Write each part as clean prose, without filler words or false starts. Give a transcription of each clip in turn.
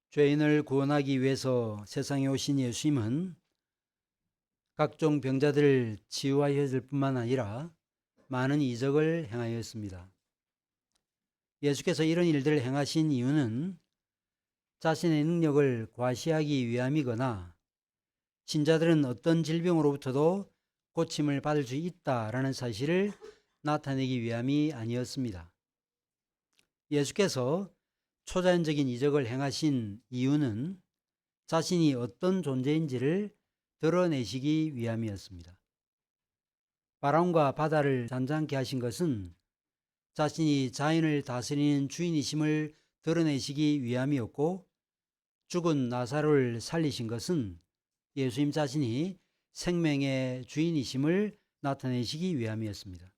죄인을 구원하기 위해서 세상에 오신 예수님은 각종 병자들을 치유하였을 뿐만 아니라 많은 이적을 행하였습니다. 예수께서 이런 일들을 행하신 이유는 자신의 능력을 과시하기 위함이거나 신자들은 어떤 질병으로부터도 고침을 받을 수 있다라는 사실을 나타내기 위함이 아니었습니다. 예수께서 초자연적인 이적을 행하신 이유는 자신이 어떤 존재인지를 드러내시기 위함이었습니다. 바람과 바다를 잔잔케 하신 것은 자신이 자연을 다스리는 주인이심을 드러내시기 위함이었고, 죽은 나사로를 살리신 것은 예수님 자신이 생명의 주인이심을 나타내시기 위함이었습니다.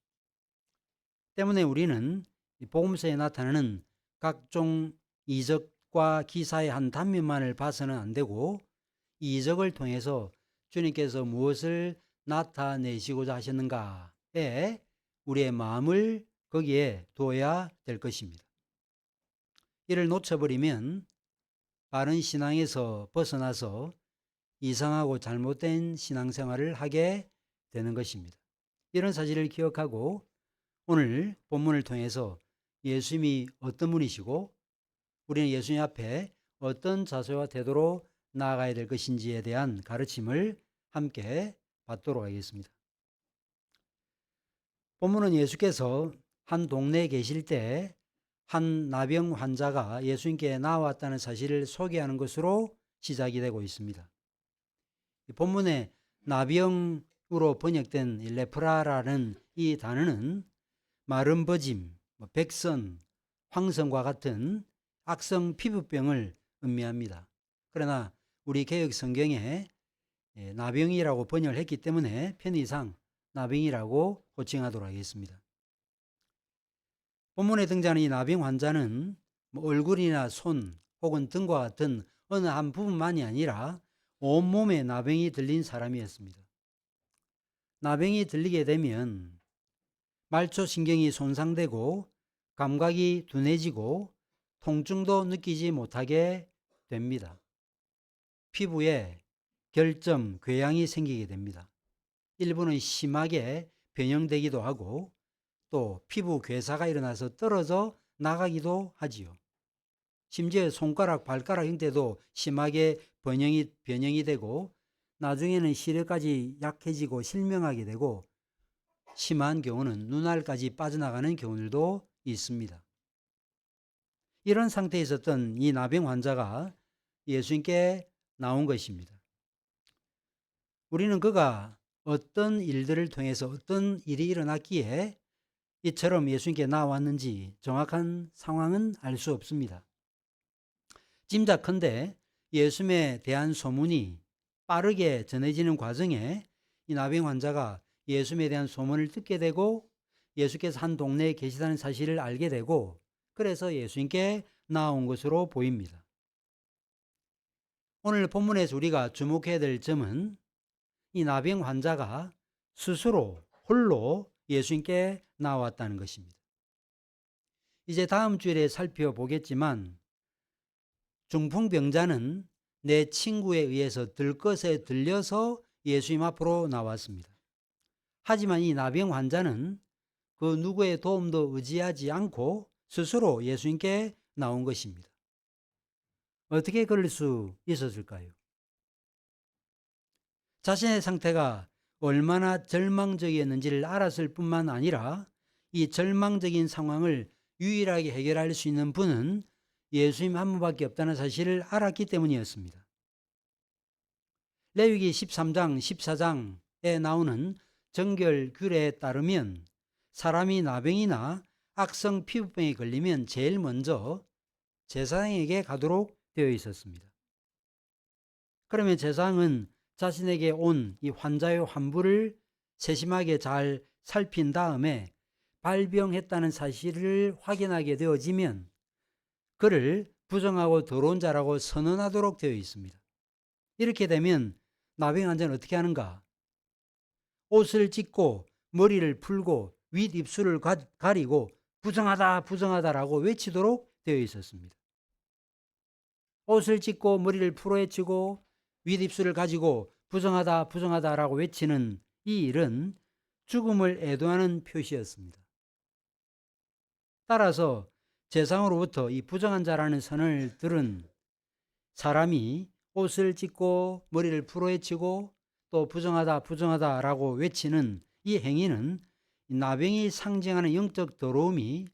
때문에 우리는 복음서에 나타나는 각종 이적과 기사의 한 단면만을 봐서는 안 되고, 이 이적을 통해서 주님께서 무엇을 나타내시고자 하셨는가에 우리의 마음을 거기에 두어야 될 것입니다. 이를 놓쳐버리면 바른 신앙에서 벗어나서 이상하고 잘못된 신앙생활을 하게 되는 것입니다. 이런 사실을 기억하고 오늘 본문을 통해서 예수님이 어떤 분이시고 우리는 예수님 앞에 어떤 자세와 태도로 나아가야 될 것인지에 대한 가르침을 함께 받도록 하겠습니다. 본문은 예수께서 한 동네에 계실 때 한 나병 환자가 예수님께 나왔다는 사실을 소개하는 것으로 시작이 되고 있습니다. 본문에 나병으로 번역된 레프라라는 이 단어는 마른 버짐, 백선, 황선과 같은 악성 피부병을 의미합니다. 그러나 우리 개역 성경에 나병이라고 번역을 했기 때문에 편의상 나병이라고 호칭하도록 하겠습니다. 본문에 등장하는 이 나병 환자는 얼굴이나 손 혹은 등과 같은 어느 한 부분만이 아니라 온몸에 나병이 들린 사람이었습니다. 나병이 들리게 되면 말초신경이 손상되고 감각이 둔해지고 통증도 느끼지 못하게 됩니다. 피부에 결점, 궤양이 생기게 됩니다. 일부는 심하게 변형되기도 하고 또 피부 괴사가 일어나서 떨어져 나가기도 하지요. 심지어 손가락, 발가락 형태도 심하게 변형이 되고 나중에는 시력까지 약해지고 실명하게 되고 심한 경우는 눈알까지 빠져나가는 경우들도 있습니다. 이런 상태에 있었던 이 나병 환자가 예수님께 나온 것입니다. 우리는 그가 어떤 일들을 통해서 어떤 일이 일어났기에 이처럼 예수님께 나왔는지 정확한 상황은 알 수 없습니다. 짐작컨대 예수님에 대한 소문이 빠르게 전해지는 과정에 이 나병 환자가 예수님에 대한 소문을 듣게 되고 예수께서 한 동네에 계시다는 사실을 알게 되고 그래서 예수님께 나온 것으로 보입니다. 오늘 본문에서 우리가 주목해야 될 점은 이 나병 환자가 스스로 홀로 예수님께 나왔다는 것입니다. 이제 다음 주일에 살펴보겠지만 중풍병자는 내 친구에 의해서 들것에 들려서 예수님 앞으로 나왔습니다. 하지만 이 나병 환자는 그 누구의 도움도 의지하지 않고 스스로 예수님께 나온 것입니다. 어떻게 그럴 수 있었을까요? 자신의 상태가 얼마나 절망적이었는지를 알았을 뿐만 아니라 이 절망적인 상황을 유일하게 해결할 수 있는 분은 예수님 한 분밖에 없다는 사실을 알았기 때문이었습니다. 레위기 13장, 14장에 나오는 정결 규례에 따르면 사람이 나병이나 악성 피부병에 걸리면 제일 먼저 제사장에게 가도록 되어 있었습니다. 그러면 제사장은 자신에게 온 이 환자의 환부를 세심하게 잘 살핀 다음에 발병했다는 사실을 확인하게 되어지면 그를 부정하고 더러운 자라고 선언하도록 되어 있습니다. 이렇게 되면 나병 환자는 어떻게 하는가? 옷을 찢고 머리를 풀고 윗입술을 가리고 부정하다 부정하다라고 외치도록 되어 있었습니다. 옷을 찢고 머리를 풀어헤치고 윗입술을 가지고 부정하다 부정하다라고 외치는 이 일은 죽음을 애도하는 표시였습니다. 따라서 재상으로부터 이 부정한 자라는 선을 들은 사람이 옷을 찢고 머리를 풀어헤치고 또 부정하다 부정하다라고 외치는 이 행위는 나병이 상징하는 영적 더러움이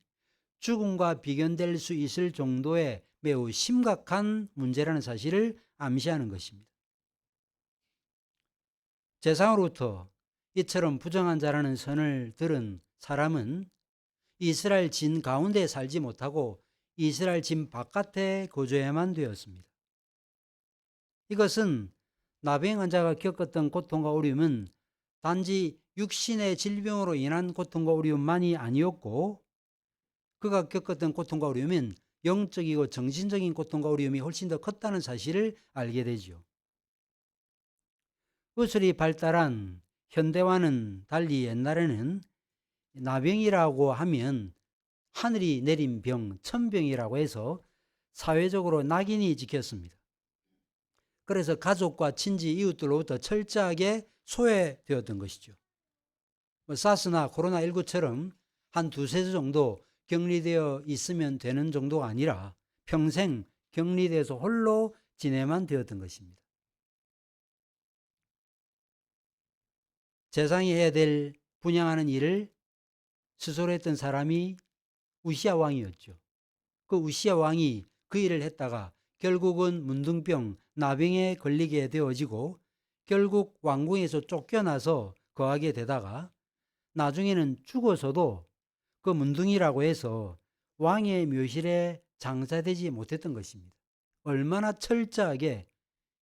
죽음과 비견될 수 있을 정도의 매우 심각한 문제라는 사실을 암시하는 것입니다. 재상으로부터 이처럼 부정한 자라는 선을 들은 사람은 이스라엘 진 가운데 살지 못하고 이스라엘 진 바깥에 거주해야만 되었습니다. 이것은 나병 환자가 겪었던 고통과 어려움은 단지 육신의 질병으로 인한 고통과 어려움만이 아니었고, 그가 겪었던 고통과 어려움은 영적이고 정신적인 고통과 어려움이 훨씬 더 컸다는 사실을 알게 되죠. 의술이 발달한 현대와는 달리 옛날에는 나병이라고 하면 하늘이 내린 병, 천병이라고 해서 사회적으로 낙인이 찍혔습니다. 그래서 가족과 친지, 이웃들로부터 철저하게 소외되었던 것이죠. 사스나 코로나19처럼 한 두세 주 정도 격리되어 있으면 되는 정도가 아니라 평생 격리돼서 홀로 지내만 되었던 것입니다. 재상이 해야 될 분양하는 일을 스스로 했던 사람이 우시야 왕이었죠. 그 우시야 왕이 그 일을 했다가 결국은 문둥병, 나병에 걸리게 되어지고 결국 왕궁에서 쫓겨나서 거하게 되다가 나중에는 죽어서도 그 문둥이라고 해서 왕의 묘실에 장사되지 못했던 것입니다. 얼마나 철저하게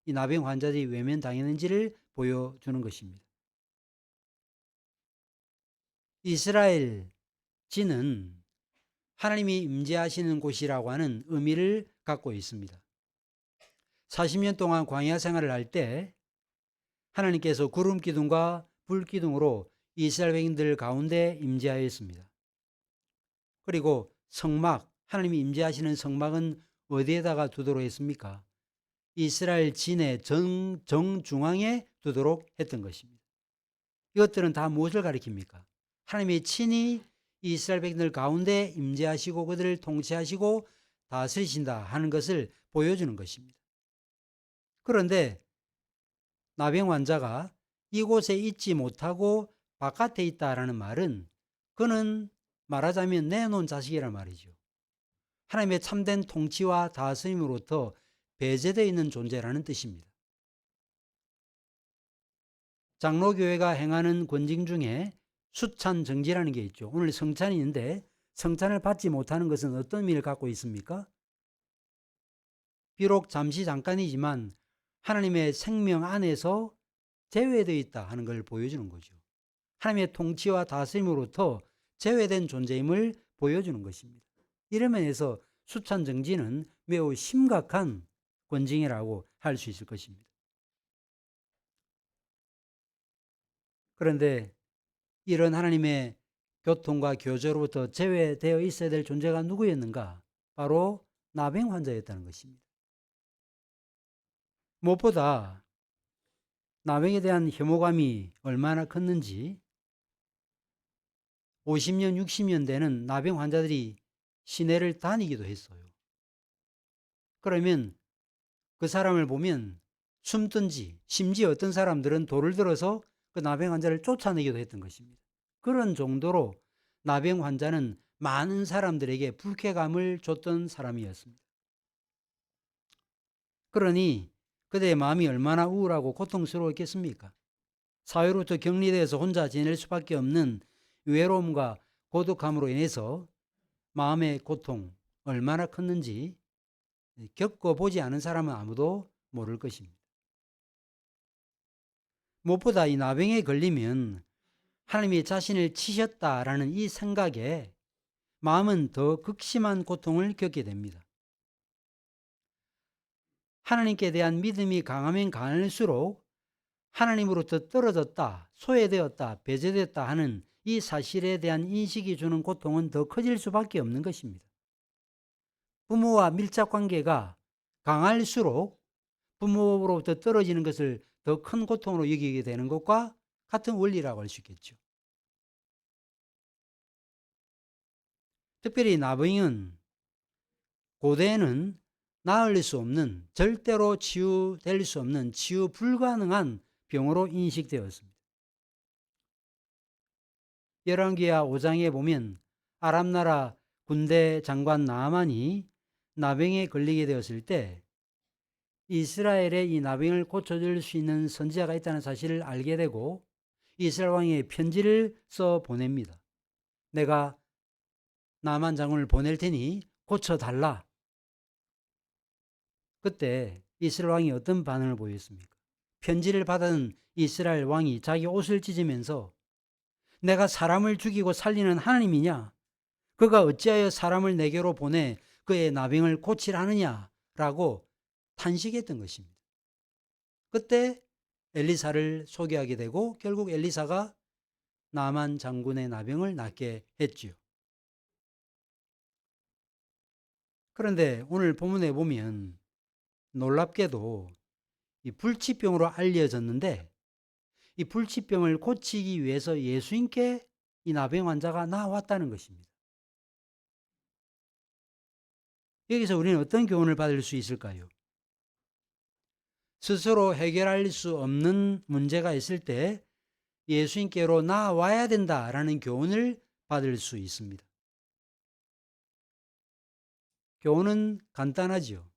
이 나병 환자들이 외면당했는지를 보여주는 것입니다. 이스라엘 지는 하나님이 임재하시는 곳이라고 하는 의미를 갖고 있습니다. 40년 동안 광야 생활을 할 때 하나님께서 구름 기둥과 불 기둥으로 이스라엘 백성들 가운데 임재하였습니다. 그리고 성막, 하나님이 임재하시는 성막은 어디에다가 두도록 했습니까? 이스라엘 진의 정중앙에 두도록 했던 것입니다. 이것들은 다 무엇을 가리킵니까? 하나님이 친히 이스라엘 백성들 가운데 임재하시고 그들을 통치하시고 다스리신다 하는 것을 보여주는 것입니다. 그런데 나병 환자가 이곳에 있지 못하고 바깥에 있다라는 말은 그는 말하자면 내놓은 자식이란 말이죠. 하나님의 참된 통치와 다스림으로부터 배제되어 있는 존재라는 뜻입니다. 장로교회가 행하는 권징 중에 수찬 정지라는 게 있죠. 오늘 성찬이 있는데 성찬을 받지 못하는 것은 어떤 의미를 갖고 있습니까? 비록 잠시 잠깐이지만 하나님의 생명 안에서 제외되어 있다 하는 걸 보여주는 거죠. 하나님의 통치와 다스림으로부터 제외된 존재임을 보여주는 것입니다. 이런 면에서 수찬 정지는 매우 심각한 권징이라고 할 수 있을 것입니다. 그런데 이런 하나님의 교통과 교제로부터 제외되어 있어야 될 존재가 누구였는가? 바로 나병 환자였다는 것입니다. 무엇보다 나병에 대한 혐오감이 얼마나 컸는지 50년, 60년 되는 나병 환자들이 시내를 다니기도 했어요. 그러면 그 사람을 보면 숨든지, 심지어 어떤 사람들은 돌을 들어서 그 나병 환자를 쫓아내기도 했던 것입니다. 그런 정도로 나병 환자는 많은 사람들에게 불쾌감을 줬던 사람이었습니다. 그러니 그대의 마음이 얼마나 우울하고 고통스러웠겠습니까? 사회로부터 격리되어서 혼자 지낼 수밖에 없는 외로움과 고독함으로 인해서 마음의 고통 얼마나 컸는지 겪어보지 않은 사람은 아무도 모를 것입니다. 무엇보다 이 나병에 걸리면 하나님이 자신을 치셨다라는 이 생각에 마음은 더 극심한 고통을 겪게 됩니다. 하나님께 대한 믿음이 강하면 강할수록 하나님으로부터 떨어졌다, 소외되었다, 배제됐다 하는 이 사실에 대한 인식이 주는 고통은 더 커질 수밖에 없는 것입니다. 부모와 밀접 관계가 강할수록 부모로부터 떨어지는 것을 더 큰 고통으로 여기게 되는 것과 같은 원리라고 할 수 있겠죠. 특별히 나병은 고대에는 나을 수 없는, 절대로 치유될 수 없는, 치유 불가능한 병으로 인식되었습니다. 열왕기하 5장에 보면 아람 나라 군대 장관 나아만이 나병에 걸리게 되었을 때 이스라엘에 이 나병을 고쳐줄 수 있는 선지자가 있다는 사실을 알게 되고 이스라엘 왕에게 편지를 써 보냅니다. 내가 나만 장군을 보낼 테니 고쳐달라. 그때 이스라엘 왕이 어떤 반응을 보였습니까? 편지를 받은 이스라엘 왕이 자기 옷을 찢으면서 내가 사람을 죽이고 살리는 하나님이냐? 그가 어찌하여 사람을 내게로 보내 그의 나병을 고치라느냐라고 탄식했던 것입니다. 그때 엘리사를 소개하게 되고 결국 엘리사가 나만 장군의 나병을 낫게 했지요. 그런데 오늘 본문에 보면 놀랍게도 이 불치병으로 알려졌는데 이 불치병을 고치기 위해서 예수님께 이 나병 환자가 나왔다는 것입니다. 여기서 우리는 어떤 교훈을 받을 수 있을까요? 스스로 해결할 수 없는 문제가 있을 때 예수님께로 나와야 된다라는 교훈을 받을 수 있습니다. 교훈은 간단하죠.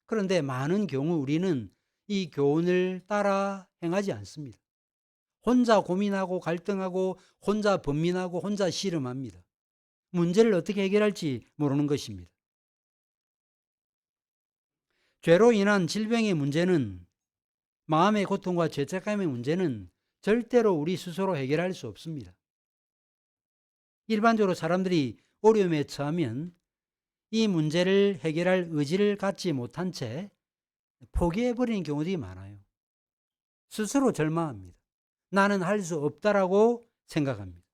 그런데 많은 경우 우리는 이 교훈을 따라 행하지 않습니다. 혼자 고민하고 갈등하고 혼자 번민하고 혼자 씨름합니다. 문제를 어떻게 해결할지 모르는 것입니다. 죄로 인한 질병의 문제는, 마음의 고통과 죄책감의 문제는 절대로 우리 스스로 해결할 수 없습니다. 일반적으로 사람들이 어려움에 처하면 이 문제를 해결할 의지를 갖지 못한 채 포기해버리는 경우들이 많아요. 스스로 절망합니다. 나는 할 수 없다라고 생각합니다.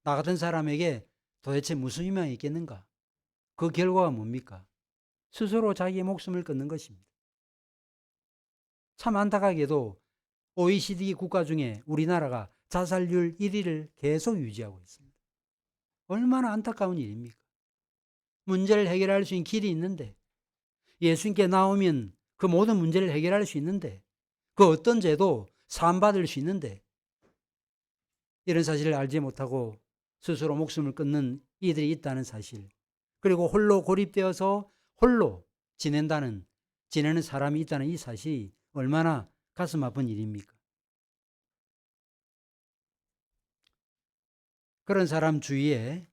나 같은 사람에게 도대체 무슨 희망이 있겠는가? 그 결과가 뭡니까? 스스로 자기의 목숨을 끊는 것입니다. 참 안타깝게도 OECD 국가 중에 우리나라가 자살률 1위를 계속 유지하고 있습니다. 얼마나 안타까운 일입니까? 문제를 해결할 수 있는 길이 있는데, 예수님께 나오면 그 모든 문제를 해결할 수 있는데, 그 어떤 죄도 사함받을 수 있는데, 이런 사실을 알지 못하고 스스로 목숨을 끊는 이들이 있다는 사실, 그리고 홀로 고립되어서 홀로 지내는 사람이 있다는 이 사실이 얼마나 가슴 아픈 일입니까? 그런 사람 주위에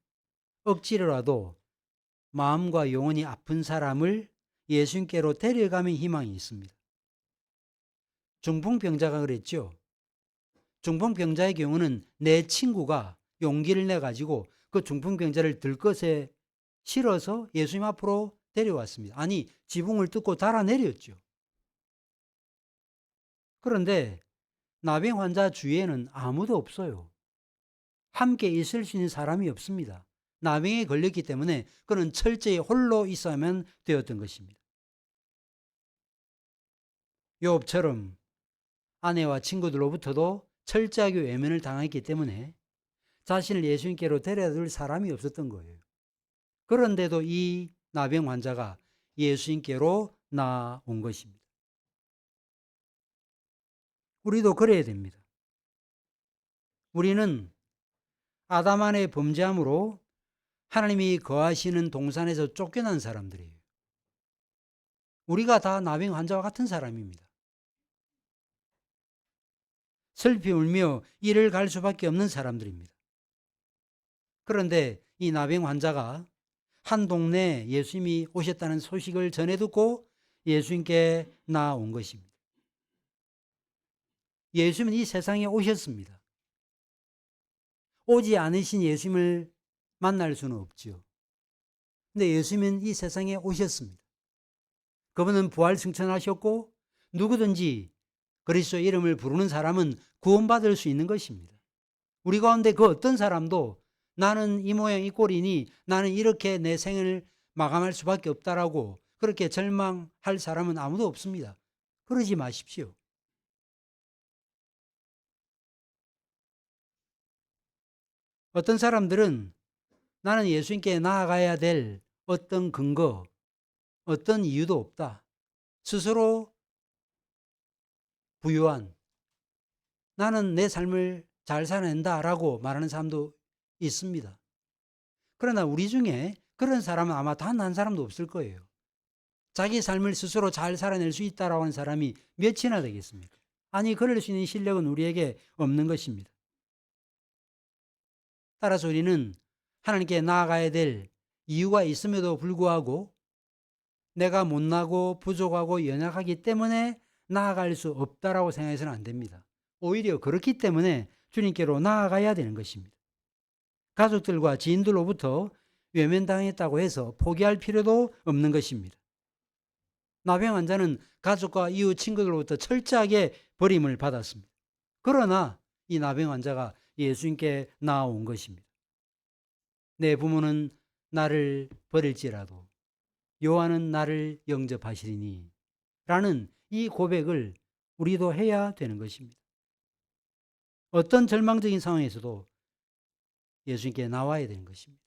억지로라도 마음과 영혼이 아픈 사람을 예수님께로 데려가면 희망이 있습니다. 중풍병자가 그랬죠. 중풍병자의 경우는 내 친구가 용기를 내가지고 그 중풍병자를 들것에 실어서 예수님 앞으로 데려왔습니다. 아니, 지붕을 뜯고 달아내렸죠. 그런데 나병 환자 주위에는 아무도 없어요. 함께 있을 수 있는 사람이 없습니다. 나병에 걸렸기 때문에 그는 철저히 홀로 있어야만 되었던 것입니다. 욥처럼 아내와 친구들로부터도 철저하게 외면을 당했기 때문에 자신을 예수님께로 데려다 줄 사람이 없었던 거예요. 그런데도 이 나병 환자가 예수님께로 나온 것입니다. 우리도 그래야 됩니다. 우리는 아담 안의 범죄함으로 하나님이 거하시는 동산에서 쫓겨난 사람들이에요. 우리가 다 나병 환자와 같은 사람입니다. 슬피 울며 이를 갈 수밖에 없는 사람들입니다. 그런데 이 나병 환자가 한 동네에 예수님이 오셨다는 소식을 전해 듣고 예수님께 나온 것입니다. 예수님은 이 세상에 오셨습니다. 오지 않으신 예수님을 만날 수는 없죠. 근데 예수님은 이 세상에 오셨습니다. 그분은 부활 승천하셨고 누구든지 그리스도의 이름을 부르는 사람은 구원받을 수 있는 것입니다. 우리 가운데 그 어떤 사람도 나는 이 모양 이 꼴이니 나는 이렇게 내 생을 마감할 수밖에 없다라고 그렇게 절망할 사람은 아무도 없습니다. 그러지 마십시오. 어떤 사람들은 나는 예수님께 나아가야 될 어떤 근거, 어떤 이유도 없다. 스스로 부유한, 나는 내 삶을 잘 살아낸다라고 말하는 사람도 있습니다. 그러나 우리 중에 그런 사람은 아마 단 한 사람도 없을 거예요. 자기 삶을 스스로 잘 살아낼 수 있다라고 하는 사람이 몇이나 되겠습니까? 아니, 그럴 수 있는 실력은 우리에게 없는 것입니다. 따라서 우리는 하나님께 나아가야 될 이유가 있음에도 불구하고 내가 못나고 부족하고 연약하기 때문에 나아갈 수 없다라고 생각해서는 안 됩니다. 오히려 그렇기 때문에 주님께로 나아가야 되는 것입니다. 가족들과 지인들로부터 외면당했다고 해서 포기할 필요도 없는 것입니다. 나병 환자는 가족과 이웃 친구들로부터 철저하게 버림을 받았습니다. 그러나 이 나병 환자가 예수님께 나아온 것입니다. 내 부모는 나를 버릴지라도 여호와는 나를 영접하시리니 라는 이 고백을 우리도 해야 되는 것입니다. 어떤 절망적인 상황에서도 예수님께 나와야 되는 것입니다.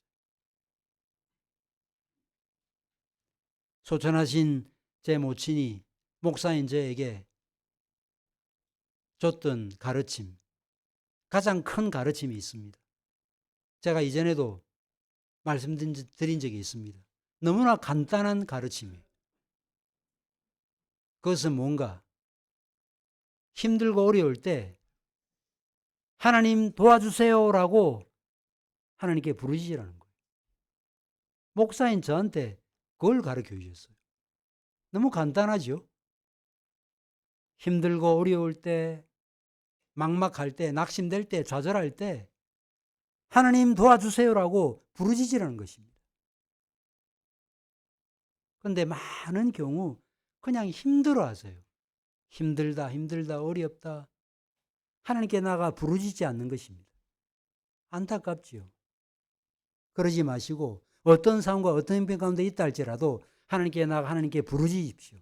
소천하신 제 모친이 목사인 저에게 줬던 가르침, 가장 큰 가르침이 있습니다. 제가 이전에도 말씀드린 적이 있습니다. 너무나 간단한 가르침이에요. 그것은 뭔가 힘들고 어려울 때 하나님 도와주세요라고 하나님께 부르시라는 거예요. 목사인 저한테 그걸 가르쳐 주셨어요. 너무 간단하죠? 힘들고 어려울 때, 막막할 때, 낙심될 때, 좌절할 때 하나님 도와주세요라고 부르짖으라는 것입니다. 그런데 많은 경우 그냥 힘들어하세요. 힘들다, 힘들다, 어렵다. 하나님께 나가 부르짖지 않는 것입니다. 안타깝지요. 그러지 마시고 어떤 상황과 어떤 형편 가운데 있다 할지라도 하나님께 나가 하나님께 부르짖으십시오.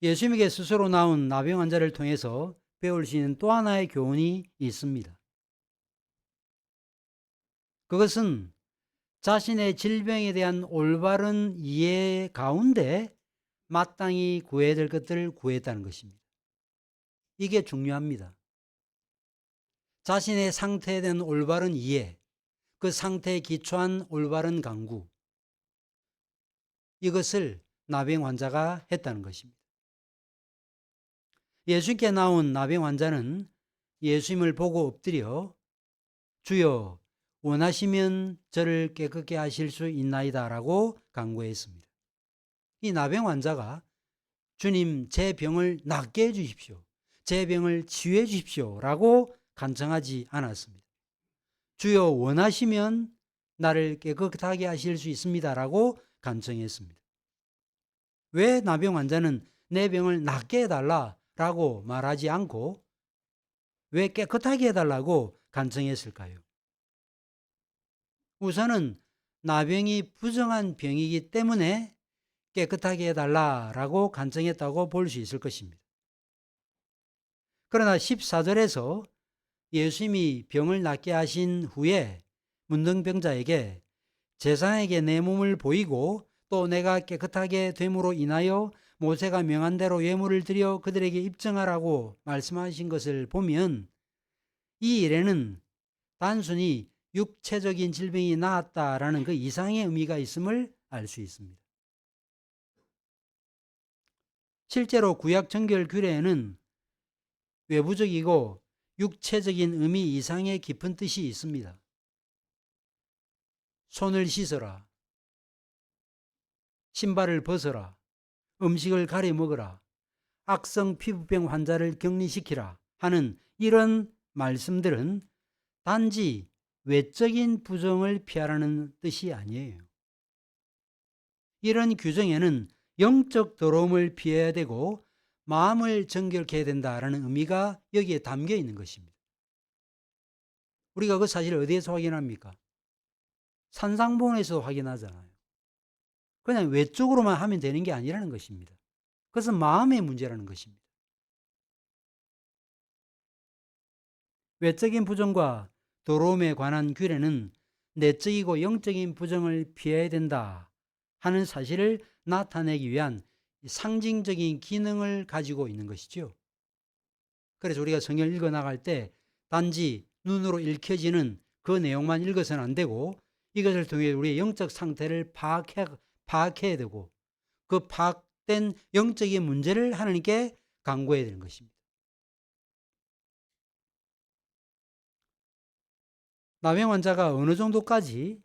예수님에게 스스로 나온 나병 환자를 통해서 배울 수 있는 또 하나의 교훈이 있습니다. 그것은 자신의 질병에 대한 올바른 이해 가운데 마땅히 구해야 될 것들을 구했다는 것입니다. 이게 중요합니다. 자신의 상태에 대한 올바른 이해, 그 상태에 기초한 올바른 강구, 이것을 나병 환자가 했다는 것입니다. 예수님께 나온 나병 환자는 예수님을 보고 엎드려 주여 원하시면 저를 깨끗게 하실 수 있나이다 라고 간구했습니다. 이 나병 환자가 주님 제 병을 낫게 해주십시오. 제 병을 치유해 주십시오 라고 간청하지 않았습니다. 주여 원하시면 나를 깨끗하게 하실 수 있습니다 라고 간청했습니다. 왜 나병 환자는 내 병을 낫게 해달라 라고 말하지 않고 왜 깨끗하게 해달라고 간청했을까요? 우선은 나병이 부정한 병이기 때문에 깨끗하게 해달라라고 간청했다고 볼 수 있을 것입니다. 그러나 14절에서 예수님이 병을 낫게 하신 후에 문둥병자에게 제사장에게 내 몸을 보이고 또 내가 깨끗하게 됨으로 인하여 모세가 명한 대로 예물을 드려 그들에게 입증하라고 말씀하신 것을 보면 이 일에는 단순히 육체적인 질병이 나았다라는 그 이상의 의미가 있음을 알 수 있습니다. 실제로 구약 정결 규례에는 외부적이고 육체적인 의미 이상의 깊은 뜻이 있습니다. 손을 씻어라, 신발을 벗어라, 음식을 가려 먹어라, 악성 피부병 환자를 격리시키라 하는 이런 말씀들은 단지 외적인 부정을 피하라는 뜻이 아니에요. 이런 규정에는 영적 더러움을 피해야 되고 마음을 정결케 해야 된다라는 의미가 여기에 담겨 있는 것입니다. 우리가 그 사실을 어디에서 확인합니까? 산상본에서 확인하잖아요. 그냥 외적으로만 하면 되는 게 아니라는 것입니다. 그것은 마음의 문제라는 것입니다. 외적인 부정과 더러움에 관한 규례는 내적이고 영적인 부정을 피해야 된다 하는 사실을 나타내기 위한 상징적인 기능을 가지고 있는 것이죠. 그래서 우리가 성경을 읽어 나갈 때 단지 눈으로 읽혀지는 그 내용만 읽어서는 안 되고 이것을 통해 우리의 영적 상태를 파악해야 되고 그 파악된 영적인 문제를 하나님께 간구해야 되는 것입니다. 나병 환자가 어느 정도까지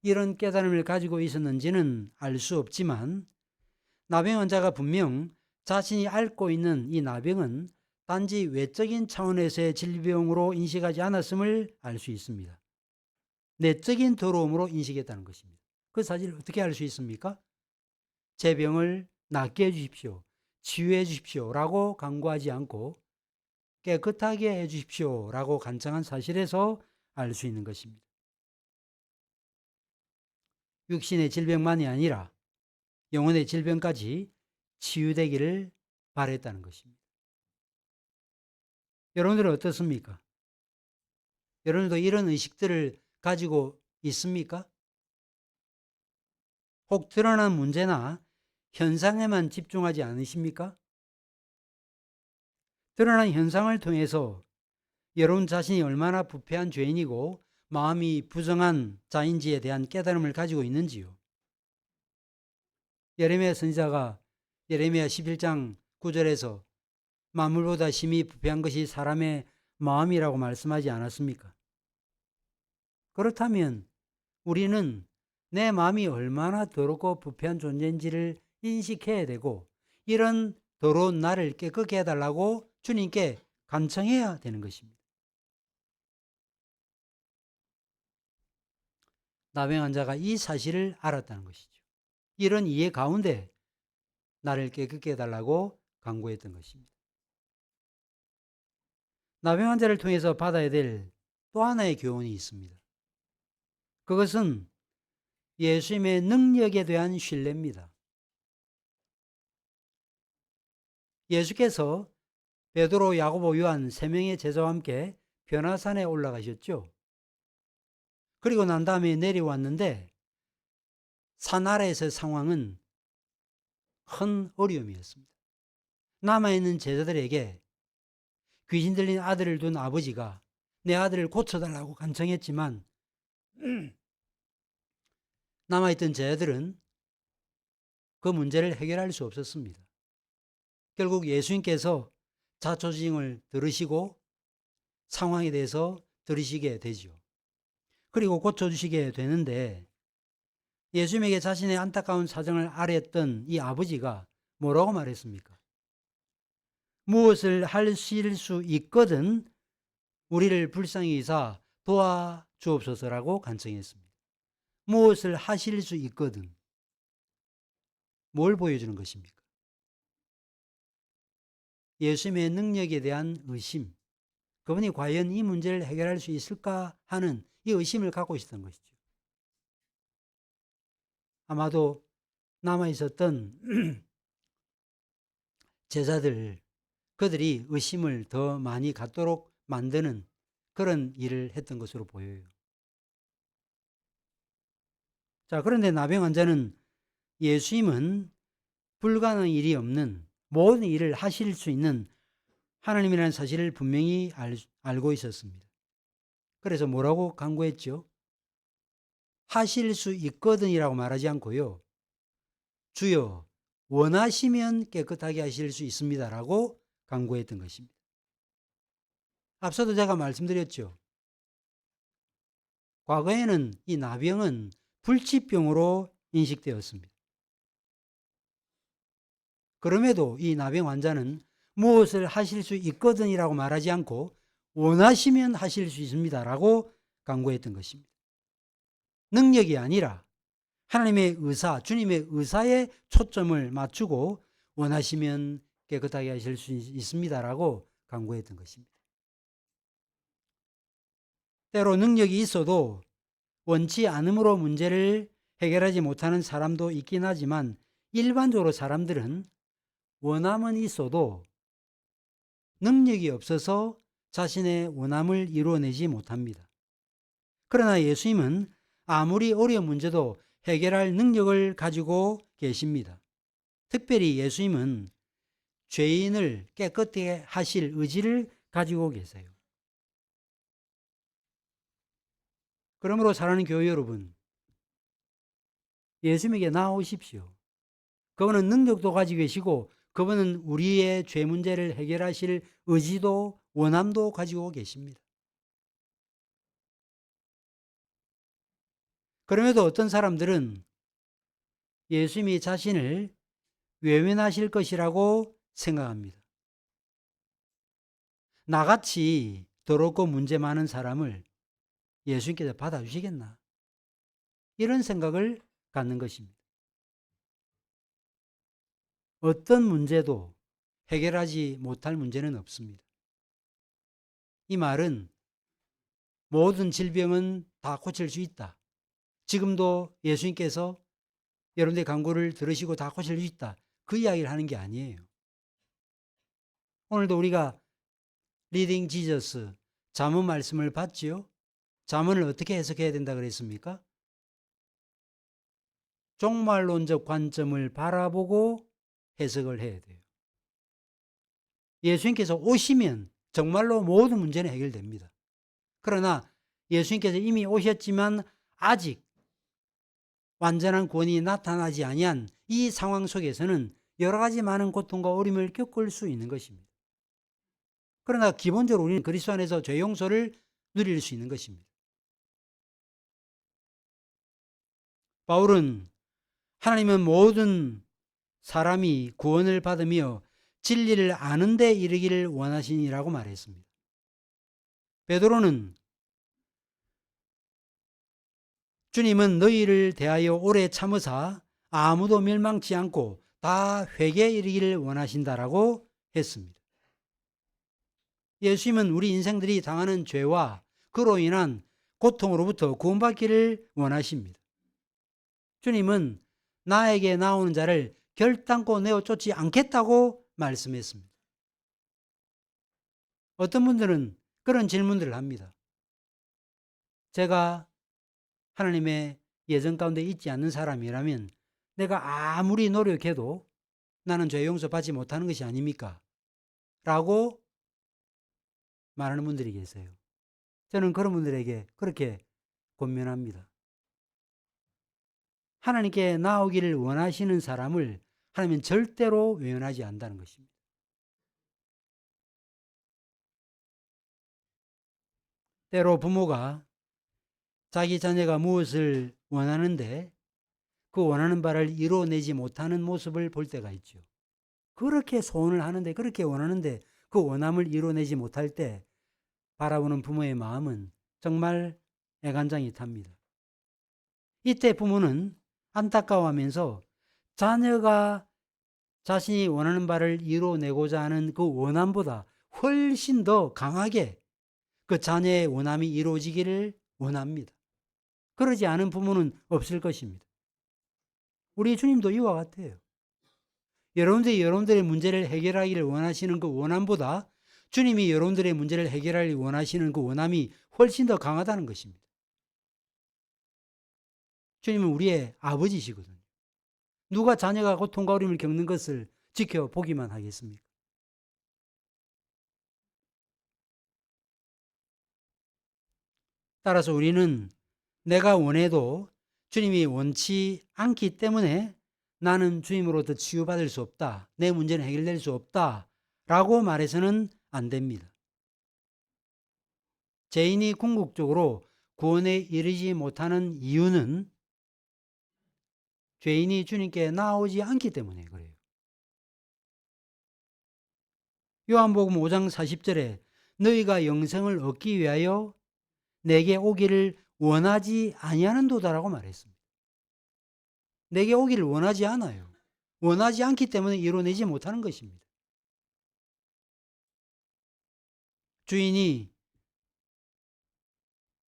이런 깨달음을 가지고 있었는지는 알 수 없지만 나병 환자가 분명 자신이 앓고 있는 이 나병은 단지 외적인 차원에서의 질병으로 인식하지 않았음을 알 수 있습니다. 내적인 더러움으로 인식했다는 것입니다. 그 사실을 어떻게 알 수 있습니까? 제 병을 낫게 해주십시오. 치유해 주십시오. 라고 간구하지 않고 깨끗하게 해 주십시오. 라고 간청한 사실에서 알 수 있는 것입니다. 육신의 질병만이 아니라 영혼의 질병까지 치유되기를 바랬다는 것입니다. 여러분들은 어떻습니까? 여러분도 이런 의식들을 가지고 있습니까? 혹 드러난 문제나 현상에만 집중하지 않으십니까? 드러난 현상을 통해서 여러분 자신이 얼마나 부패한 죄인이고 마음이 부정한 자인지에 대한 깨달음을 가지고 있는지요. 예레미야 선지자가 예레미야 11장 9절에서 만물보다 심히 부패한 것이 사람의 마음이라고 말씀하지 않았습니까? 그렇다면 우리는 내 마음이 얼마나 더럽고 부패한 존재인지를 인식해야 되고 이런 더러운 나를 깨끗게 해달라고 주님께 간청해야 되는 것입니다. 나병 환자가 이 사실을 알았다는 것이죠. 이런 이해 가운데 나를 깨끗게 해달라고 간구했던 것입니다. 나병 환자를 통해서 받아야 될 또 하나의 교훈이 있습니다. 그것은 예수님의 능력에 대한 신뢰입니다. 예수께서 베드로, 야고보, 요한 3명의 제자와 함께 변화산에 올라가셨죠. 그리고 난 다음에 내려왔는데 산 아래에서 상황은 큰 어려움이었습니다. 남아있는 제자들에게 귀신 들린 아들을 둔 아버지가 내 아들을 고쳐달라고 간청했지만 남아있던 제자들은 그 문제를 해결할 수 없었습니다. 결국 예수님께서 자초지종을 들으시고 상황에 대해서 들으시게 되죠. 그리고 고쳐주시게 되는데 예수님에게 자신의 안타까운 사정을 아뢰었던 이 아버지가 뭐라고 말했습니까? 무엇을 하실 수 있거든 우리를 불쌍히 여기사 도와주옵소서라고 간청했습니다. 무엇을 하실 수 있거든. 뭘 보여주는 것입니까? 예수님의 능력에 대한 의심. 그분이 과연 이 문제를 해결할 수 있을까 하는 이 의심을 갖고 있었던 것이죠. 아마도 남아있었던 제자들, 그들이 의심을 더 많이 갖도록 만드는 그런 일을 했던 것으로 보여요. 자, 그런데 나병 환자는 예수님은 불가능한 일이 없는 모든 일을 하실 수 있는 하나님이라는 사실을 분명히 알고 있었습니다. 그래서 뭐라고 간구했죠? 하실 수 있거든이라고 말하지 않고요. 주여 원하시면 깨끗하게 하실 수 있습니다라고 간구했던 것입니다. 앞서도 제가 말씀드렸죠. 과거에는 이 나병은 불치병으로 인식되었습니다. 그럼에도 이 나병 환자는 무엇을 하실 수 있거든이라고 말하지 않고 원하시면 하실 수 있습니다라고 간구했던 것입니다. 능력이 아니라 하나님의 의사, 주님의 의사에 초점을 맞추고 원하시면 깨끗하게 하실 수 있습니다라고 간구했던 것입니다. 때로 능력이 있어도 원치 않음으로 문제를 해결하지 못하는 사람도 있긴 하지만 일반적으로 사람들은 원함은 있어도 능력이 없어서 자신의 원함을 이루어내지 못합니다. 그러나 예수님은 아무리 어려운 문제도 해결할 능력을 가지고 계십니다. 특별히 예수님은 죄인을 깨끗하게 하실 의지를 가지고 계세요. 그러므로 사랑하는 교회 여러분, 예수님에게 나아오십시오. 그분은 능력도 가지고 계시고 그분은 우리의 죄 문제를 해결하실 의지도 원함도 가지고 계십니다. 그럼에도 어떤 사람들은 예수님이 자신을 외면하실 것이라고 생각합니다. 나같이 더럽고 문제 많은 사람을 예수님께서 받아주시겠나? 이런 생각을 갖는 것입니다. 어떤 문제도 해결하지 못할 문제는 없습니다. 이 말은 모든 질병은 다 고칠 수 있다. 지금도 예수님께서 여러분들의 강구를 들으시고 다 고칠 수 있다. 그 이야기를 하는 게 아니에요. 오늘도 우리가 리딩 지저스 잠언 말씀을 봤지요. 잠언을 어떻게 해석해야 된다 그랬습니까? 종말론적 관점을 바라보고 해석을 해야 돼요. 예수님께서 오시면 정말로 모든 문제는 해결됩니다. 그러나 예수님께서 이미 오셨지만 아직 완전한 구원이 나타나지 아니한 이 상황 속에서는 여러 가지 많은 고통과 어려움을 겪을 수 있는 것입니다. 그러나 기본적으로 우리는 그리스도 안에서 죄 용서를 누릴 수 있는 것입니다. 바울은 하나님은 모든 사람이 구원을 받으며 진리를 아는 데 이르기를 원하시니라고 말했습니다. 베드로는 주님은 너희를 대하여 오래 참으사 아무도 멸망치 않고 다 회개에 이르기를 원하신다라고 했습니다. 예수님은 우리 인생들이 당하는 죄와 그로 인한 고통으로부터 구원받기를 원하십니다. 주님은 나에게 나오는 자를 결단코 내어 쫓지 않겠다고 말씀했습니다. 어떤 분들은 그런 질문들을 합니다. 제가 하나님의 예정 가운데 있지 않는 사람이라면 내가 아무리 노력해도 나는 죄 용서 받지 못하는 것이 아닙니까? 라고 말하는 분들이 계세요. 저는 그런 분들에게 그렇게 권면합니다. 하나님께 나오기를 원하시는 사람을 하나님은 절대로 외면하지 않는다는 것입니다. 때로 부모가 자기 자녀가 무엇을 원하는데 그 원하는 바를 이루어내지 못하는 모습을 볼 때가 있죠. 그렇게 소원을 하는데 그렇게 원하는데 그 원함을 이루어내지 못할 때 바라보는 부모의 마음은 정말 애간장이 탑니다. 이때 부모는 안타까워하면서 자녀가 자신이 원하는 바를 이루어내고자 하는 그 원함보다 훨씬 더 강하게 그 자녀의 원함이 이루어지기를 원합니다. 그러지 않은 부모는 없을 것입니다. 우리 주님도 이와 같아요. 여러분들의 문제를 해결하기를 원하시는 그 원함보다 주님이 여러분들의 문제를 해결하기 원하시는 그 원함이 훨씬 더 강하다는 것입니다. 주님은 우리의 아버지시거든요. 누가 자녀가 고통과 어려움을 겪는 것을 지켜보기만 하겠습니까? 따라서 우리는 내가 원해도 주님이 원치 않기 때문에 나는 주님으로부터 치유받을 수 없다. 내 문제는 해결될 수 없다. 라고 말해서는 안 됩니다. 죄인이 궁극적으로 구원에 이르지 못하는 이유는 죄인이 주님께 나오지 않기 때문에 그래요. 요한복음 5장 40절에 너희가 영생을 얻기 위하여 내게 오기를 원하지 아니하는도다라고 말했습니다. 내게 오기를 원하지 않아요. 원하지 않기 때문에 이뤄내지 못하는 것입니다. 주인이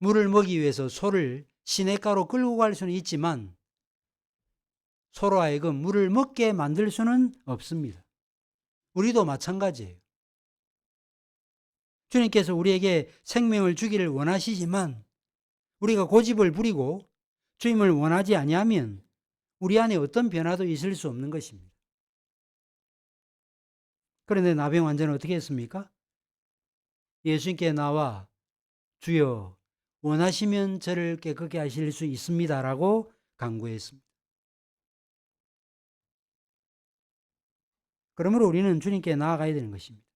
물을 먹기 위해서 소를 시냇가로 끌고 갈 수는 있지만 소로 하여금 물을 먹게 만들 수는 없습니다. 우리도 마찬가지예요. 주님께서 우리에게 생명을 주기를 원하시지만 우리가 고집을 부리고 주님을 원하지 아니하면 우리 안에 어떤 변화도 있을 수 없는 것입니다. 그런데 나병 환자는 어떻게 했습니까? 예수님께 나와 주여 원하시면 저를 깨끗게 하실 수 있습니다라고 간구했습니다. 그러므로 우리는 주님께 나아가야 되는 것입니다.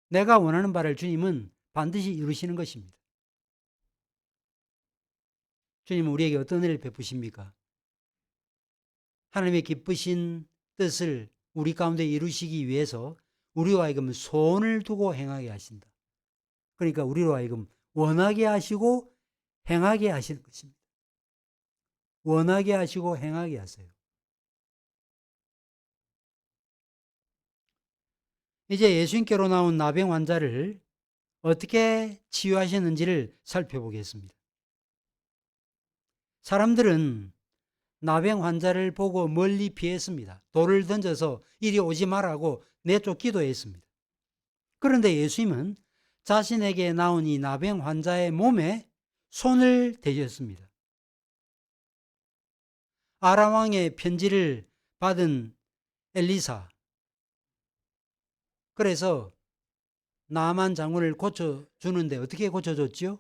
내가 원하는 바를 주님은 반드시 이루시는 것입니다. 주님은 우리에게 어떤 은혜를 베푸십니까? 하나님의 기쁘신 뜻을 우리 가운데 이루시기 위해서 우리로 하여금 손을 두고 행하게 하신다. 그러니까 우리로 하여금 원하게 하시고 행하게 하시는 것입니다. 원하게 하시고 행하게 하세요. 이제 예수님께로 나온 나병 환자를 어떻게 치유하셨는지를 살펴보겠습니다. 사람들은 나병 환자를 보고 멀리 피했습니다. 돌을 던져서 이리 오지 말라고 내쫓기도 했습니다. 그런데 예수님은 자신에게 나온 이 나병 환자의 몸에 손을 대셨습니다. 아람 왕의 편지를 받은 엘리사, 그래서 나만 장군을 고쳐주는데 어떻게 고쳐줬지요?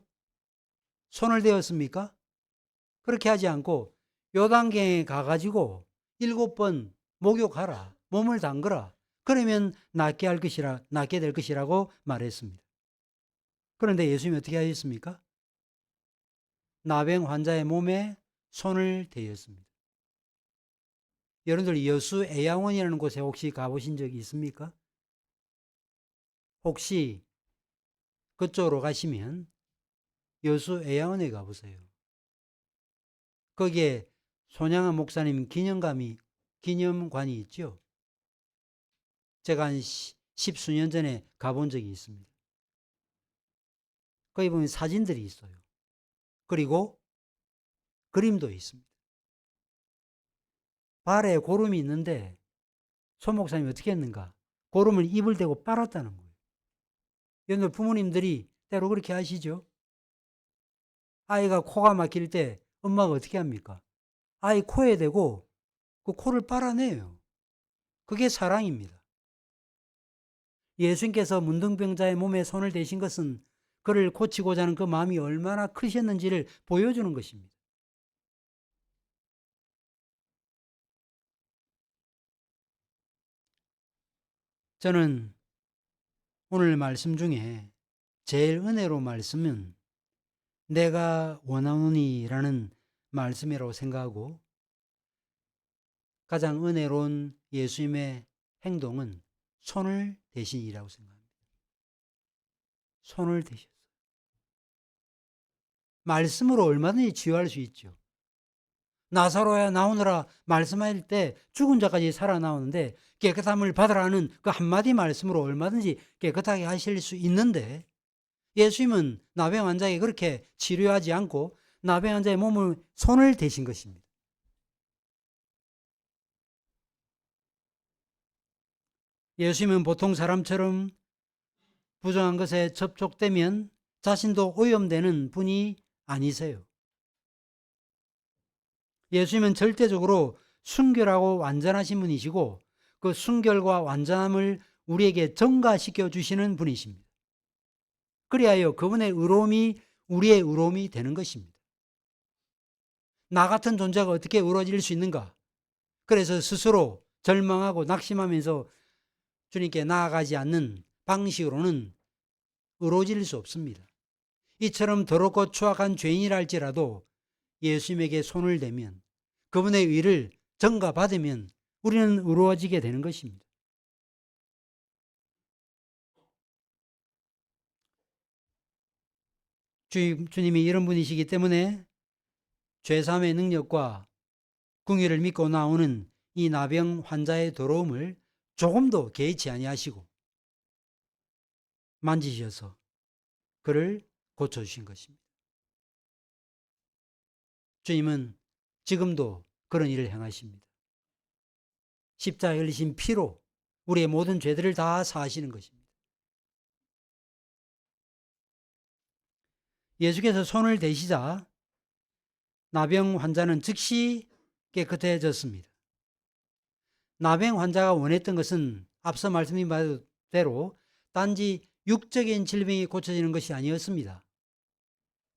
손을 대었습니까? 그렇게 하지 않고 요단강에 가가지고 7번 목욕하라, 몸을 담그라. 그러면 낫게 될 것이라고 말했습니다. 그런데 예수님이 어떻게 하셨습니까? 나병 환자의 몸에 손을 대었습니다. 여러분들 여수 애양원이라는 곳에 혹시 가보신 적이 있습니까? 혹시 그쪽으로 가시면 여수 애양원에 가보세요. 거기에 손양한 목사님 기념관이 있죠. 제가 한 10수년 전에 가본 적이 있습니다. 거기 보면 사진들이 있어요. 그리고 그림도 있습니다. 발에 고름이 있는데 소 목사님이 어떻게 했는가? 고름을 입을 대고 빨았다는 거예요. 여러분 부모님들이 때로 그렇게 하시죠. 아이가 코가 막힐 때 엄마가 어떻게 합니까? 아이 코에 대고 그 코를 빨아내요. 그게 사랑입니다. 예수님께서 문둥병자의 몸에 손을 대신 것은 그를 고치고자 하는 그 마음이 얼마나 크셨는지를 보여주는 것입니다. 저는 오늘 말씀 중에 제일 은혜로운 말씀은 내가 원하노니라는 말씀이라고 생각하고 가장 은혜로운 예수님의 행동은 손을 대신이라고 생각합니다. 손을 대셨어요. 말씀으로 얼마든지 치유할 수 있죠. 나사로야 나오너라 말씀할 때 죽은 자까지 살아나오는데 깨끗함을 받으라는 그 한마디 말씀으로 얼마든지 깨끗하게 하실 수 있는데 예수님은 나병 환자에게 그렇게 치료하지 않고 나병 환자의 몸을 손을 대신 것입니다. 예수님은 보통 사람처럼 부정한 것에 접촉되면 자신도 오염되는 분이 아니세요. 예수님은 절대적으로 순결하고 완전하신 분이시고 그 순결과 완전함을 우리에게 전가시켜 주시는 분이십니다. 그리하여 그분의 의로움이 우리의 의로움이 되는 것입니다. 나 같은 존재가 어떻게 의로워질 수 있는가? 그래서 스스로 절망하고 낙심하면서 주님께 나아가지 않는 방식으로는 의로워질 수 없습니다. 이처럼 더럽고 추악한 죄인이라 할지라도 예수님에게 손을 대면 그분의 의를 전가받으면 우리는 의로워지게 되는 것입니다. 주님이 이런 분이시기 때문에 죄사함의 능력과 궁유를 믿고 나오는 이 나병 환자의 더러움을 조금도 개의치 아니하시고 만지셔서 그를 고쳐주신 것입니다. 주님은 지금도 그런 일을 행하십니다. 십자가에 흘리신 피로 우리의 모든 죄들을 다 사하시는 것입니다. 예수께서 손을 대시자 나병 환자는 즉시 깨끗해졌습니다. 나병 환자가 원했던 것은 앞서 말씀드린 바대로 단지 육적인 질병이 고쳐지는 것이 아니었습니다.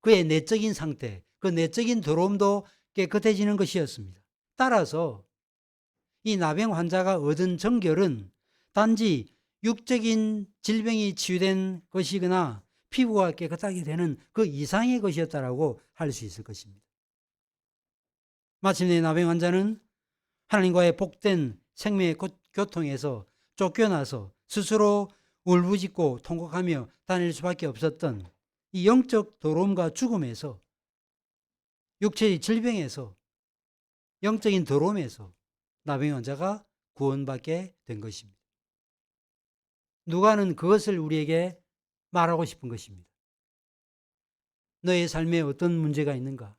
그의 내적인 상태, 그 내적인 더러움도 깨끗해지는 것이었습니다. 따라서 이 나병 환자가 얻은 정결은 단지 육적인 질병이 치유된 것이거나 피부가 깨끗하게 되는 그 이상의 것이었다라고 할 수 있을 것입니다. 마침내 나병 환자는 하나님과의 복된 생명의 교통에서 쫓겨나서 스스로 울부짖고 통곡하며 다닐 수밖에 없었던 이 영적 더러움과 죽음에서, 육체의 질병에서, 영적인 더러움에서 나병 환자가 구원받게 된 것입니다. 누가는 그것을 우리에게 말하고 싶은 것입니다. 너의 삶에 어떤 문제가 있는가?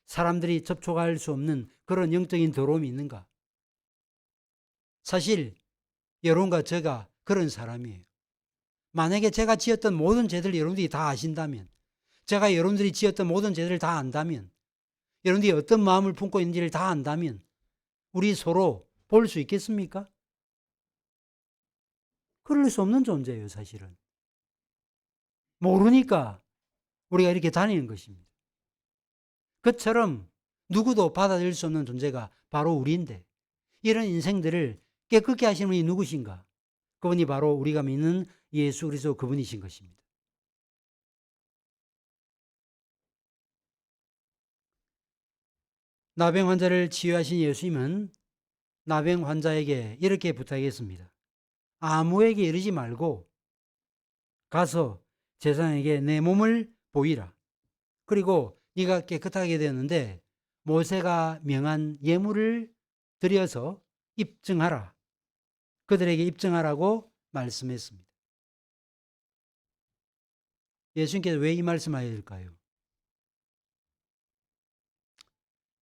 사람들이 접촉할 수 없는 그런 영적인 더러움이 있는가? 사실 여러분과 제가 그런 사람이에요. 만약에 제가 지었던 모든 죄들 여러분들이 다 아신다면, 제가 여러분들이 지었던 모든 죄들을 다 안다면, 여러분들이 어떤 마음을 품고 있는지를 다 안다면 우리 서로 볼 수 있겠습니까? 그럴 수 없는 존재예요, 사실은. 모르니까 우리가 이렇게 다니는 것입니다. 그처럼 누구도 받아들일 수 없는 존재가 바로 우리인데, 이런 인생들을 깨끗게 하시는 분이 누구신가? 그분이 바로 우리가 믿는 예수 그리스도 그분이신 것입니다. 나병 환자를 치유하신 예수님은 나병 환자에게 이렇게 부탁했습니다. 아무에게 이르지 말고 가서 제사장에게 내 몸을 보이라. 그리고 네가 깨끗하게 되었는데 모세가 명한 예물을 드려서 입증하라. 그들에게 입증하라고 말씀했습니다. 예수님께서 왜 이 말씀하셔야 될까요?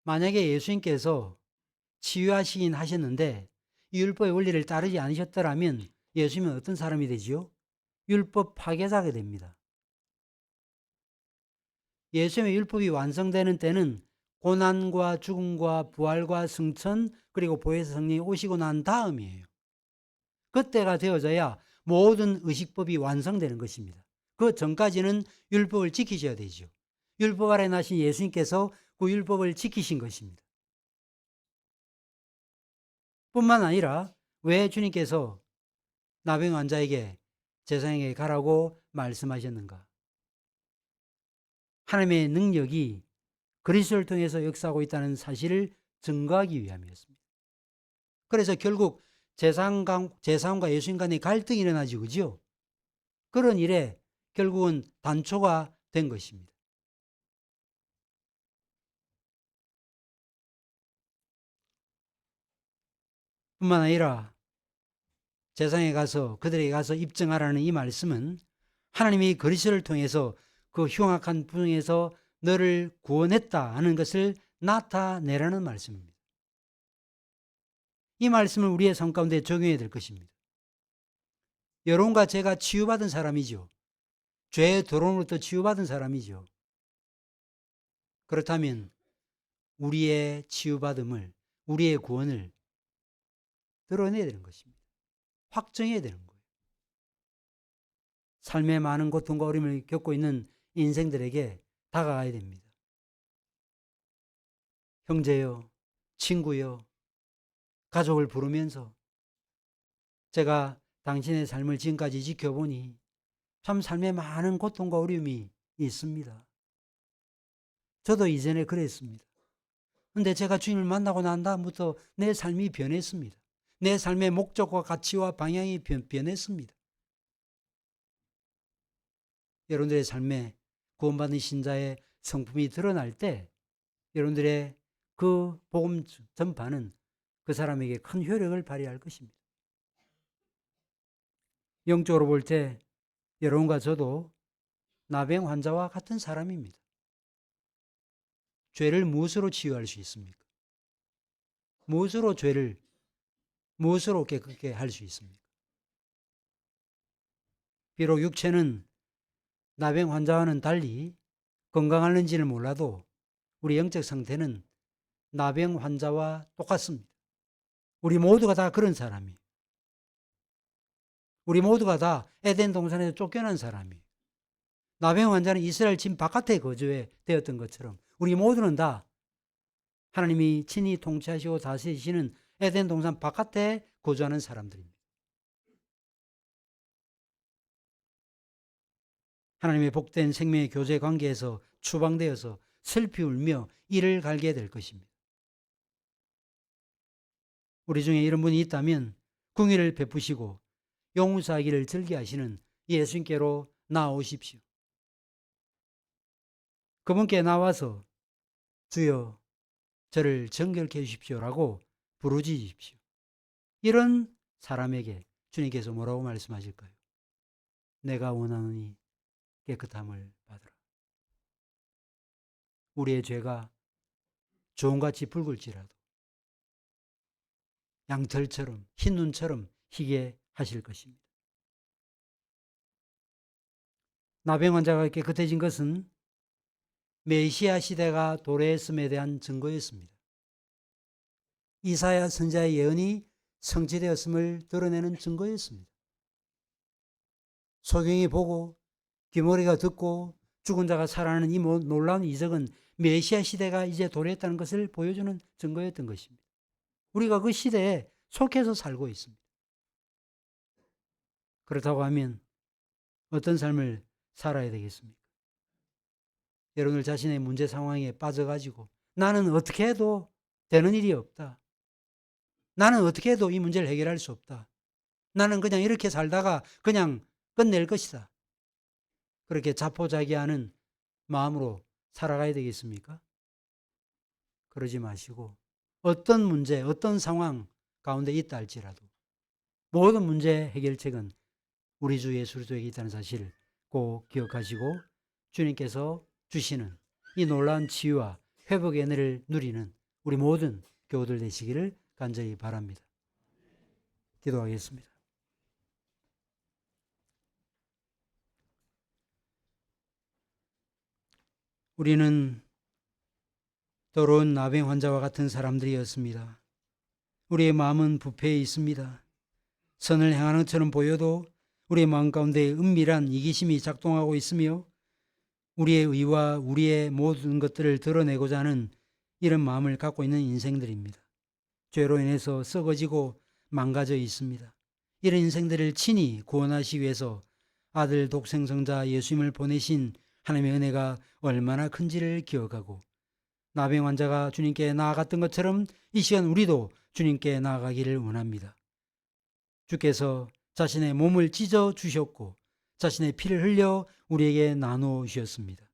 만약에 예수님께서 치유하시긴 하셨는데 율법의 원리를 따르지 않으셨더라면 예수님은 어떤 사람이 되지요? 율법 파괴자가 됩니다. 예수님의 율법이 완성되는 때는 고난과 죽음과 부활과 승천 그리고 보혜사 성령이 오시고 난 다음이에요. 그때가 되어져야 모든 의식법이 완성되는 것입니다. 그 전까지는 율법을 지키셔야 되죠. 율법 아래 나신 예수님께서 그 율법을 지키신 것입니다. 뿐만 아니라 왜 주님께서 나병 환자에게 제사장에게 가라고 말씀하셨는가? 하나님의 능력이 그리스도를 통해서 역사하고 있다는 사실을 증거하기 위함이었습니다. 그래서 결국 제사장과 예수님 간의 갈등이 일어나지, 그죠? 그런 일에 결국은 단초가 된 것입니다. 뿐만 아니라 제사장에 가서 그들에게 가서 입증하라는 이 말씀은 하나님이 그리스도를 통해서 그 흉악한 분에서 너를 구원했다 하는 것을 나타내라는 말씀입니다. 이 말씀을 우리의 삶 가운데 적용해야 될 것입니다. 여러분과 제가 치유받은 사람이죠. 죄의 더러움으로부터 치유받은 사람이죠. 그렇다면 우리의 치유받음을, 우리의 구원을 드러내야 되는 것입니다. 확정해야 되는 거예요. 삶의 많은 고통과 어려움을 겪고 있는 인생들에게 다가가야 됩니다. 형제요, 친구요, 가족을 부르면서 제가 당신의 삶을 지금까지 지켜보니 참 삶에 많은 고통과 어려움이 있습니다. 저도 이전에 그랬습니다. 근데 제가 주님을 만나고 난 다음부터 내 삶이 변했습니다. 내 삶의 목적과 가치와 방향이 변했습니다. 여러분들의 삶에 구원받은 신자의 성품이 드러날 때 여러분들의 그 복음 전파는 그 사람에게 큰 효력을 발휘할 것입니다. 영적으로 볼 때 여러분과 저도 나병 환자와 같은 사람입니다. 죄를 무엇으로 치유할 수 있습니까? 무엇으로 깨끗게 할 수 있습니까? 비록 육체는 나병 환자와는 달리 건강할는지는 몰라도 우리 영적 상태는 나병 환자와 똑같습니다. 우리 모두가 다 그런 사람이에요. 우리 모두가 다 에덴 동산에서 쫓겨난 사람이에요. 나병 환자는 이스라엘 진 바깥에 거주해 되었던 것처럼 우리 모두는 다 하나님이 친히 통치하시고 다스리시는 에덴 동산 바깥에 거주하는 사람들입니다. 하나님의 복된 생명의 교제 관계에서 추방되어서 슬피 울며 이를 갈게 될 것입니다. 우리 중에 이런 분이 있다면 궁의를 베푸시고 용서하기를 즐겨하시는 예수님께로 나아오십시오. 그분께 나와서 주여 저를 정결케 해주십시오라고 부르짖으십시오. 이런 사람에게 주님께서 뭐라고 말씀하실까요? 내가 원하노니 깨끗함을 받으라. 우리의 죄가 주홍같이 붉을지라도 양털처럼 흰 눈처럼 희게 하실 것입니다. 나병 환자가 깨끗해진 것은 메시아 시대가 도래했음에 대한 증거였습니다. 이사야 선지자의 예언이 성취되었음을 드러내는 증거였습니다. 소경이 보고 귀머리가 듣고 죽은 자가 살아나는 이 놀라운 이적은 메시아 시대가 이제 도래했다는 것을 보여주는 증거였던 것입니다. 우리가 그 시대에 속해서 살고 있습니다. 그렇다고 하면 어떤 삶을 살아야 되겠습니까? 여러분들 자신의 문제 상황에 빠져가지고 나는 어떻게 해도 되는 일이 없다. 나는 어떻게 해도 이 문제를 해결할 수 없다. 나는 그냥 이렇게 살다가 그냥 끝낼 것이다. 그렇게 자포자기하는 마음으로 살아가야 되겠습니까? 그러지 마시고 어떤 문제, 어떤 상황 가운데 있다 할지라도 모든 문제 해결책은 우리 주 예수 그리스도에게 있다는 사실을 꼭 기억하시고 주님께서 주시는 이 놀라운 치유와 회복의 은혜를 누리는 우리 모든 교우들 되시기를 간절히 바랍니다. 기도하겠습니다. 우리는 더러운 나병 환자와 같은 사람들이었습니다. 우리의 마음은 부패해 있습니다. 선을 행하는 것처럼 보여도 우리의 마음 가운데 은밀한 이기심이 작동하고 있으며 우리의 의와 우리의 모든 것들을 드러내고자 하는 이런 마음을 갖고 있는 인생들입니다. 죄로 인해서 썩어지고 망가져 있습니다. 이런 인생들을 친히 구원하시기 위해서 아들 독생성자 예수님을 보내신 하나님의 은혜가 얼마나 큰지를 기억하고 나병 환자가 주님께 나아갔던 것처럼 이 시간 우리도 주님께 나아가기를 원합니다. 주께서 자신의 몸을 찢어 주셨고 자신의 피를 흘려 우리에게 나누어 주셨습니다.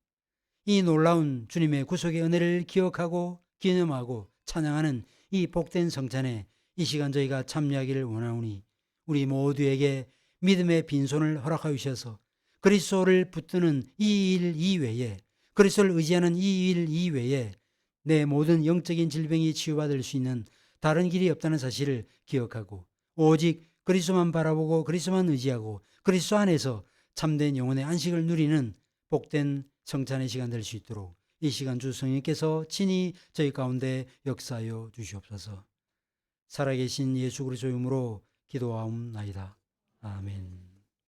이 놀라운 주님의 구속의 은혜를 기억하고 기념하고 찬양하는 이 복된 성찬에 이 시간 저희가 참여하기를 원하오니 우리 모두에게 믿음의 빈손을 허락하여 주셔서 그리스도를 붙드는 이 일 이외에 그리스도를 의지하는 이 일 이외에 내 모든 영적인 질병이 치유받을 수 있는 다른 길이 없다는 사실을 기억하고 오직 그리스도만 바라보고 그리스도만 의지하고 그리스도 안에서 참된 영혼의 안식을 누리는 복된 성찬의 시간 될 수 있도록 이 시간 주 성령께서 친히 저희 가운데 역사하여 주시옵소서. 살아계신 예수 그리스도의 이름으로 기도하옵나이다. 아멘.